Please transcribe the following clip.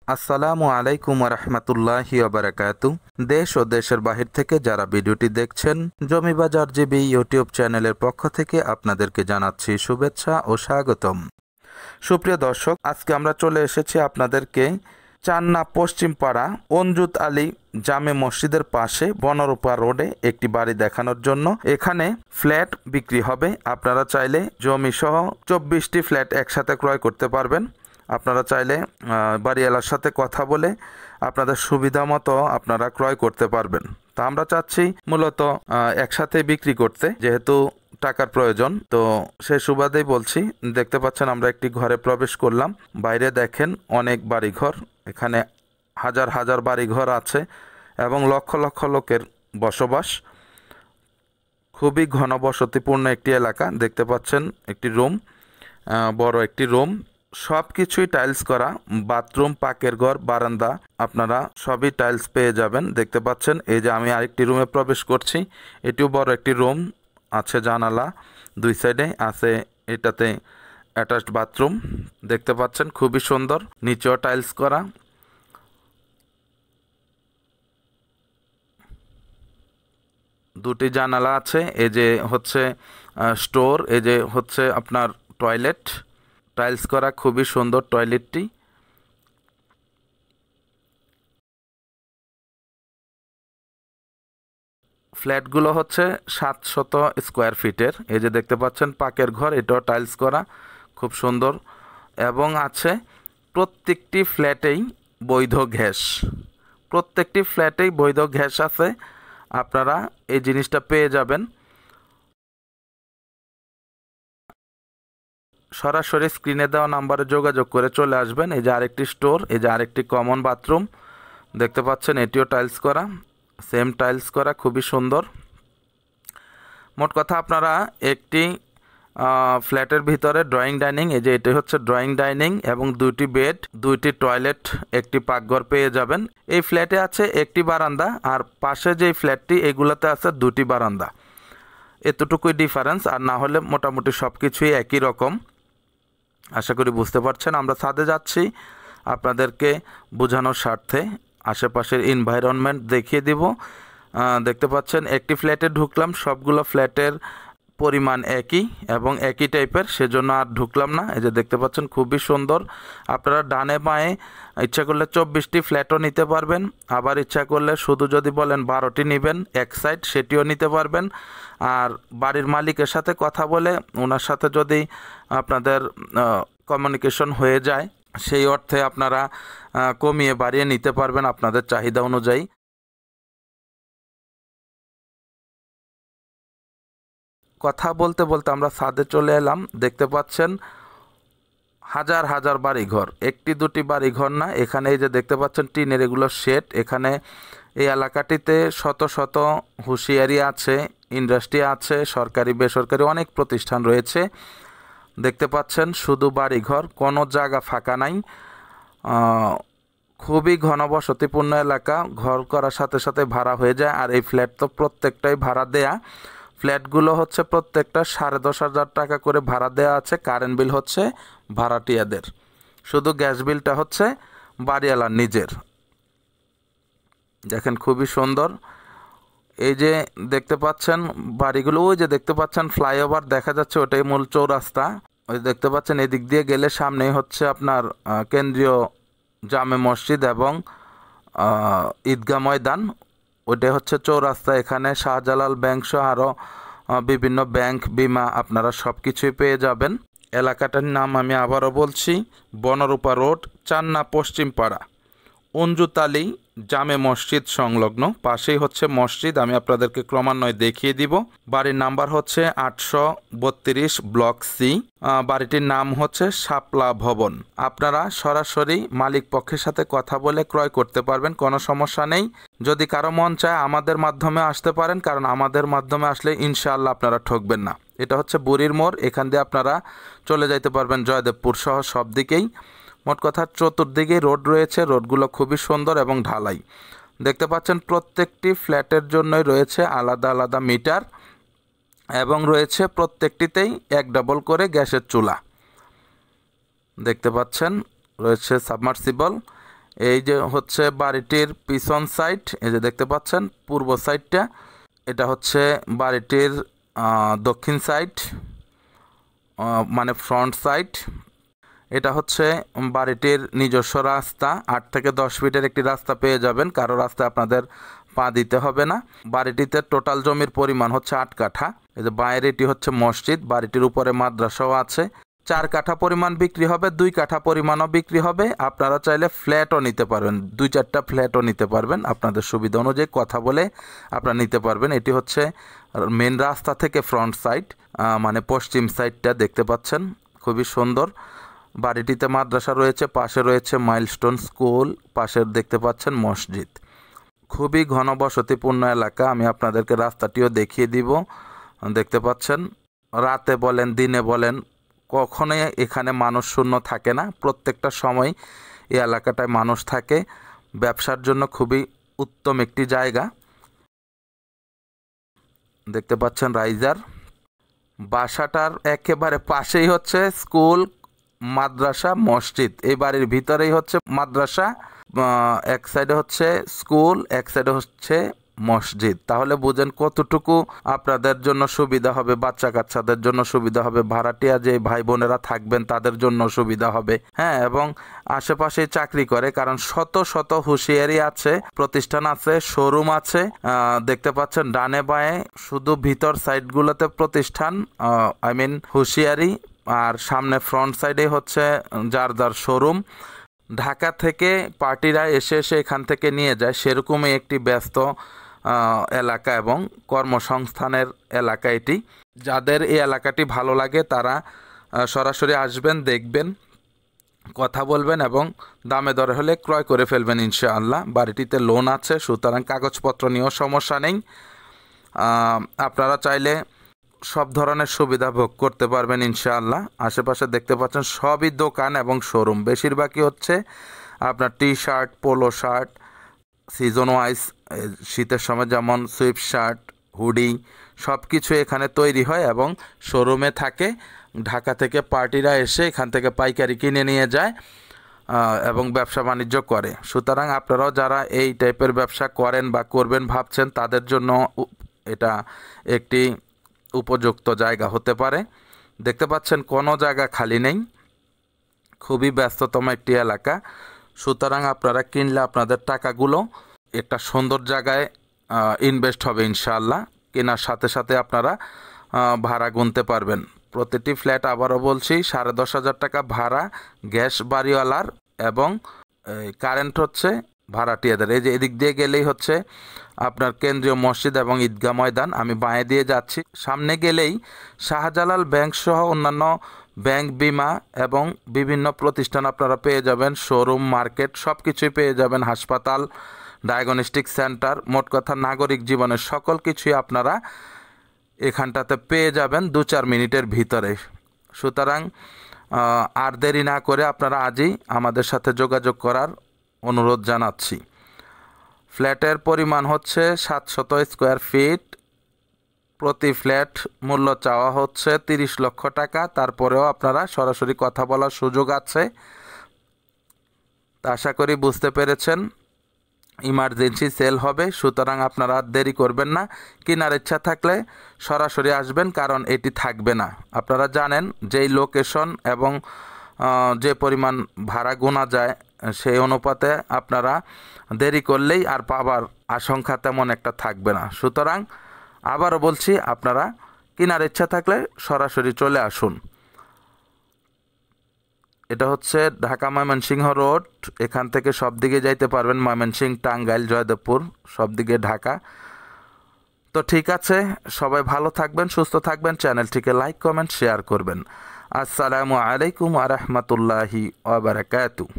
আসসালামু আলাইকুম রহমতুল্লাহি ওবারাকাতু। দেশ ও দেশের বাহির থেকে যারা ভিডিওটি দেখছেন, জমি বাজার জিবি ইউটিউব চ্যানেলের পক্ষ থেকে আপনাদেরকে জানাচ্ছি শুভেচ্ছা ও স্বাগতম। সুপ্রিয় দর্শক, আজকে আমরা চলে এসেছি আপনাদেরকে চান্না পশ্চিম পাড়া অঞ্জুত আলী জামে মসজিদের পাশে বনরূপা রোডে একটি বাড়ি দেখানোর জন্য। এখানে ফ্ল্যাট বিক্রি হবে। আপনারা চাইলে জমি সহ 24টি ফ্ল্যাট একসাথে ক্রয় করতে পারবেন। আপনারা চাইলে বাড়িওয়ালার সাথে কথা বলে আপনাদের সুবিধা মতো আপনারা ক্রয় করতে পারবেন। তা আমরা চাচ্ছি মূলত একসাথে বিক্রি করতে, যেহেতু টাকার প্রয়োজন। তো সে সুবাদেই বলছি। দেখতে পাচ্ছেন আমরা একটি ঘরে প্রবেশ করলাম। বাইরে দেখেন অনেক বাড়িঘর, এখানে হাজার হাজার বাড়িঘর আছে এবং লক্ষ লক্ষ লোকের বসবাস। খুবই ঘনবসতিপূর্ণ একটি এলাকা। দেখতে পাচ্ছেন একটি রুম, বড় একটি রুম, সব কিছুই টাইলস করা। বাথরুম, পাকের ঘর, বারান্দা আপনারা সবই টাইলস পেয়ে যাবেন। দেখতে পাচ্ছেন এই যে আমি আরেকটি রুমে প্রবেশ করছি। এটিও বড় একটি রুম, আছে জানালা দুই সাইডে, আছে এটাতে অ্যাটাচড বাথরুম। দেখতে পাচ্ছেন খুবই সুন্দর, নিচেও টাইলস করা। দুটি জানালা আছে। এই যে হচ্ছে স্টোর, এই যে হচ্ছে আপনার টয়লেট, টাইলস করা, খুবই সুন্দর টয়লেটটি। ফ্ল্যাটগুলো হচ্ছে 700 স্কোয়ার ফিটের। এই যে দেখতে পাচ্ছেন পাকের ঘর, এটাও টাইলস করা, খুব সুন্দর। এবং আছে প্রত্যেকটি ফ্ল্যাটেই বৈধ গ্যাস, প্রত্যেকটি ফ্ল্যাটেই বৈধ গ্যাস আছে। আপনারা এই জিনিসটা পেয়ে যাবেন। সরাসরি স্ক্রিনে দেওয়া নাম্বারে যোগাযোগ করে চলে আসবেন। এই যে আরেকটি স্টোর, এই যে আরেকটি কমন বাথরুম দেখতে পাচ্ছেন, এটিও টাইলস করা, সেম টাইলস করা, খুবই সুন্দর। মোট কথা আপনারা একটি ফ্ল্যাটের ভিতরে ড্রয়িং ডাইনিং, এই যে এটি হচ্ছে ড্রয়িং ডাইনিং এবং দুইটি বেড, দুইটি টয়লেট, একটি পাকঘর পেয়ে যাবেন। এই ফ্ল্যাটে আছে একটি বারান্দা, আর পাশে যেই ফ্ল্যাটটি এগুলোতে আছে দুটি বারান্দা। এতটুকুই ডিফারেন্স, আর না হলে মোটামুটি সব কিছুই একই রকম। আশা করি বুঝতে পারছেন। আমরা ছাদে যাচ্ছি আপনাদেরকে বোঝানোর স্বার্থে, আশেপাশের এনভায়রনমেন্ট দেখিয়ে দিব। দেখতে পাচ্ছেন একটি ফ্ল্যাটে ঢুকলাম, সবগুলো ফ্ল্যাটের পরিমাণ একই এবং একই টাইপের, সেজন্য আর ঢুকলাম না। এই যে দেখতে পাচ্ছেন খুবই সুন্দর। আপনারা ডানে বাঁয়ে ইচ্ছা করলে 24টি ফ্ল্যাটও নিতে পারবেন, আবার ইচ্ছা করলে শুধু যদি বলেন 12টি নেবেন এক সাইড, সেটিও নিতে পারবেন। আর বাড়ির মালিকের সাথে কথা বলে ওনার সাথে যদি আপনাদের কমিউনিকেশন হয়ে যায়, সেই অর্থে আপনারা কমিয়ে বাড়িয়ে নিতে পারবেন আপনাদের চাহিদা অনুযায়ী। কথা বলতে বলতে আমরা ছাদে চলে এলাম। দেখতে পাচ্ছেন হাজার হাজার বাড়িঘর, একটি দুটি বাড়িঘর না। এখানে এই যে দেখতে পাচ্ছেন টিনের এগুলো শেড। এখানে এই এলাকাটিতে শত শত হুঁশিয়ারি আছে, ইন্ডাস্ট্রি আছে, সরকারি বেসরকারি অনেক প্রতিষ্ঠান রয়েছে। দেখতে পাচ্ছেন শুধু বাড়িঘর, কোনো জায়গা ফাঁকা নাই। খুবই ঘনবসতিপূর্ণ এলাকা, ঘর করার সাথে সাথে ভাড়া হয়ে যায়। আর এই ফ্ল্যাট তো প্রত্যেকটাই ভাড়া দেয়া। ফ্ল্যাটগুলো হচ্ছে প্রত্যেকটা 10,500 টাকা করে ভাড়া দেওয়া আছে। কারেন্ট বিল হচ্ছে ভাড়াটিয়াদের, শুধু গ্যাস বিলটা হচ্ছে বাড়িওয়ালার নিজের। দেখেন খুবই সুন্দর। এই যে দেখতে পাচ্ছেন বাড়িগুলো, ওই যে দেখতে পাচ্ছেন ফ্লাইওভার দেখা যাচ্ছে, ওটাই মূল চৌরাস্তা। ওই দেখতে পাচ্ছেন এদিক দিয়ে গেলে সামনেই হচ্ছে আপনার কেন্দ্রীয় জামে মসজিদ এবং ঈদগাহ ময়দান। ওইটাই হচ্ছে চৌরাস্তা। এখানে শাহজালাল ব্যাংক সহ আরও বিভিন্ন ব্যাংক, বিমা আপনারা সব কিছুই পেয়ে যাবেন। এলাকাটার নাম আমি আবারও বলছি, বনরূপা রোড, চান্না পশ্চিম পাড়া, অঞ্জুত আলী জামে মসজিদ সংলগ্ন, পাশেই হচ্ছে মসজিদ। আমি আপনাদেরকে ক্রমান্বয়ে দেখিয়ে দিব। বাড়ির নাম্বার হচ্ছে 832 ব্লক সি। বাড়িটির নাম হচ্ছে শাপলা ভবন। আপনারা সরাসরি মালিক পক্ষের সাথে কথা বলে ক্রয় করতে পারবেন, কোনো সমস্যা নেই। যদি কারো মন চায় আমাদের মাধ্যমে আসতে পারেন, কারণ আমাদের মাধ্যমে আসলে ইনশাআল্লাহ আপনারা ঠকবেন না। এটা হচ্ছে বুড়ির মোড়, এখান দিয়ে আপনারা চলে যাইতে পারবেন জয়দেবপুর সহ সব দিকেই। মোট কথা চতুর্দিকেই রোড রয়েছে, রোডগুলো খুবই সুন্দর এবং ঢালাই। দেখতে পাচ্ছেন প্রত্যেকটি ফ্ল্যাটের জন্যই রয়েছে আলাদা আলাদা মিটার এবং রয়েছে প্রত্যেকটিতেই 1 ডাবল করে গ্যাসের চুলা। দেখতে পাচ্ছেন রয়েছে সাবমার্সিবল। এই যে হচ্ছে বাড়িটির পিছন সাইড, এই যে দেখতে পাচ্ছেন পূর্ব সাইডটা, এটা হচ্ছে বাড়িটির দক্ষিণ সাইড, মানে ফ্রন্ট সাইড। এটা হচ্ছে বাড়িটির নিজস্ব রাস্তা, 8 থেকে 10 ফিটের একটি রাস্তা পেয়ে যাবেন, কারো রাস্তায় আপনাদের পা দিতে হবে না। বাড়িটিতে টোটাল জমির পরিমাণ হচ্ছে 8 কাঠা। এই যে বাইরে এটি হচ্ছে মসজিদ, বাড়িটির উপরে মাদ্রাসাও আছে। 4 কাঠা পরিমাণ বিক্রি হবে, 2 কাঠা পরিমাণও বিক্রি হবে। আপনারা চাইলে ফ্ল্যাটও নিতে পারবেন, 2-4টা ফ্ল্যাটও নিতে পারবেন, আপনাদের সুবিধা অনুযায়ী কথা বলে আপনারা নিতে পারবেন। এটি হচ্ছে মেন রাস্তা থেকে ফ্রন্ট সাইড, মানে পশ্চিম সাইডটা দেখতে পাচ্ছেন, খুবই সুন্দর। বাড়িটিতে মাদ্রাসা রয়েছে, পাশে রয়েছে মাইলস্টোন স্কুল, পাশে দেখতে পাচ্ছেন মসজিদ। খুবই ঘনবসতিপূর্ণ এলাকা। আমি আপনাদেরকে রাস্তাটিও দেখিয়ে দিব। দেখতে পাচ্ছেন, রাতে বলেন দিনে বলেন কখনোই এখানে মানুষ শূন্য থাকে না, প্রত্যেকটা সময় এই এলাকাটায় মানুষ থাকে। ব্যবসার জন্য খুবই উত্তম একটি জায়গা। দেখতে পাচ্ছেন রাইজার। বাসাটার একেবারে পাশেই হচ্ছে স্কুল, মাদ্রাসা, মসজিদ। এই বাড়ির ভিতরেই হচ্ছে মাদ্রাসা, এক সাইডে হচ্ছে স্কুল, এক সাইডে হচ্ছে মসজিদ। তাহলে বুঝেন কতটুকু আপনাদের জন্য সুবিধা হবে, বাচ্চা কাচ্চাদের জন্য সুবিধা হবে, ভাড়াটিয়া যে ভাই বোনেরা থাকবেন তাদের জন্য সুবিধা হবে। হ্যাঁ, এবং আশেপাশে চাকরি করে, কারণ শত শত হুঁশিয়ারি আছে, প্রতিষ্ঠান আছে, শোরুম আছে। দেখতে পাচ্ছেন ডানে বাঁয়ে শুধু ভিতর সাইডগুলোতে প্রতিষ্ঠান, আই মিন হুঁশিয়ারি, আর সামনে ফ্রন্ট সাইডে হচ্ছে যার যার শোরুম। ঢাকা থেকে পার্টিরা এসে এসে এখান থেকে নিয়ে যায়, সেরকমই একটি ব্যস্ত এলাকা এবং কর্মসংস্থানের এলাকা এটি। যাদের এই এলাকাটি ভালো লাগে তারা সরাসরি আসবেন, দেখবেন, কথা বলবেন এবং দামে দরে হলে ক্রয় করে ফেলবেন ইনশাআল্লাহ। বাড়িটিতে লোন আছে, সুতরাং কাগজপত্র নিয়েও সমস্যা নেই। আপনারা চাইলে সব ধরনের সুবিধা ভোগ করতে পারবেন ইনশাআল্লাহ। আশেপাশে দেখতে পাচ্ছেন সবই দোকান এবং শোরুম, বেশিরভাগই হচ্ছে আপনার T shirt, polo shirt, season wise শীতের সময় যেমন সুইফট শার্ট, হুডি, সব কিছু এখানে তৈরি হয় এবং শোরুমে থাকে। ঢাকা থেকে পার্টিরা এসে এখান থেকে পাইকারি কিনে নিয়ে যায় এবং ব্যবসা বাণিজ্য করে। সুতরাং আপনারাও যারা এই টাইপের ব্যবসা করেন বা করবেন ভাবছেন, তাদের জন্য এটা একটি উপযুক্ত জায়গা হতে পারে। দেখতে পাচ্ছেন কোনো জায়গা খালি নেই, খুবই ব্যস্ততম একটি এলাকা। সুতরাং আপনারা কিনলে আপনাদের টাকাগুলো একটা সুন্দর জায়গায় ইনভেস্ট হবে ইনশাআল্লাহ। কেনার সাথে সাথে আপনারা ভাড়া গুনতে পারবেন। প্রতিটি ফ্ল্যাট, আবারও বলছি, 10,500 টাকা ভাড়া গ্যাস বাড়িওয়ালার, এবং কারেন্ট হচ্ছে ভাড়াটিয়াদের। এই যে এদিক দিয়ে গেলেই হচ্ছে আপনার কেন্দ্রীয় মসজিদ এবং ঈদগাহ ময়দান। আমি বাঁয়ে দিয়ে যাচ্ছি, সামনে গেলেই শাহজালাল ব্যাংক সহ অন্যান্য ব্যাংক, বিমা এবং বিভিন্ন প্রতিষ্ঠান আপনারা পেয়ে যাবেন, শোরুম, মার্কেট, সব কিছুই পেয়ে যাবেন, হাসপাতাল, ডায়াগনস্টিক সেন্টার, মোট কথা নাগরিক জীবনের সকল কিছুই আপনারা এখানটাতে পেয়ে যাবেন 2-4 মিনিটের ভিতরে। সুতরাং আর দেরি না করে আপনারা আজই আমাদের সাথে যোগাযোগ করার অনুরোধ জানাচ্ছি। ফ্ল্যাটের পরিমাণ হচ্ছে 700 স্কোয়ার ফিট। প্রতি ফ্ল্যাট মূল্য চাওয়া হচ্ছে 30 লক্ষ টাকা। তারপরেও আপনারা সরাসরি কথা বলার সুযোগ আছে। আশা করি বুঝতে পেরেছেন, ইমার্জেন্সি সেল হবে, সুতরাং আপনারা দেরি করবেন না। কেনার ইচ্ছা থাকলে সরাসরি আসবেন, কারণ এটি থাকবে না। আপনারা জানেন যেই লোকেশন এবং যে পরিমাণ ভাড়া গোনা যায়, সেই অনুপাতে আপনারা দেরি করলেই আর পাবার আশঙ্কা তেমন একটা থাকবে না। সুতরাং আবারও বলছি, আপনারা কেনার ইচ্ছা থাকলে সরাসরি চলে আসুন। এটা হচ্ছে ঢাকা ময়মনসিংহ রোড, এখান থেকে সব দিকে যাইতে পারবেন, ময়মনসিংহ, টাঙ্গাইল, জয়দেবপুর, সব দিকে ঢাকা। তো ঠিক আছে, সবাই ভালো থাকবেন, সুস্থ থাকবেন, চ্যানেলটিকে লাইক, কমেন্ট, শেয়ার করবেন। আসসালামু আলাইকুম ওয়া রাহমাতুল্লাহি ওয়া বারাকাতুহু।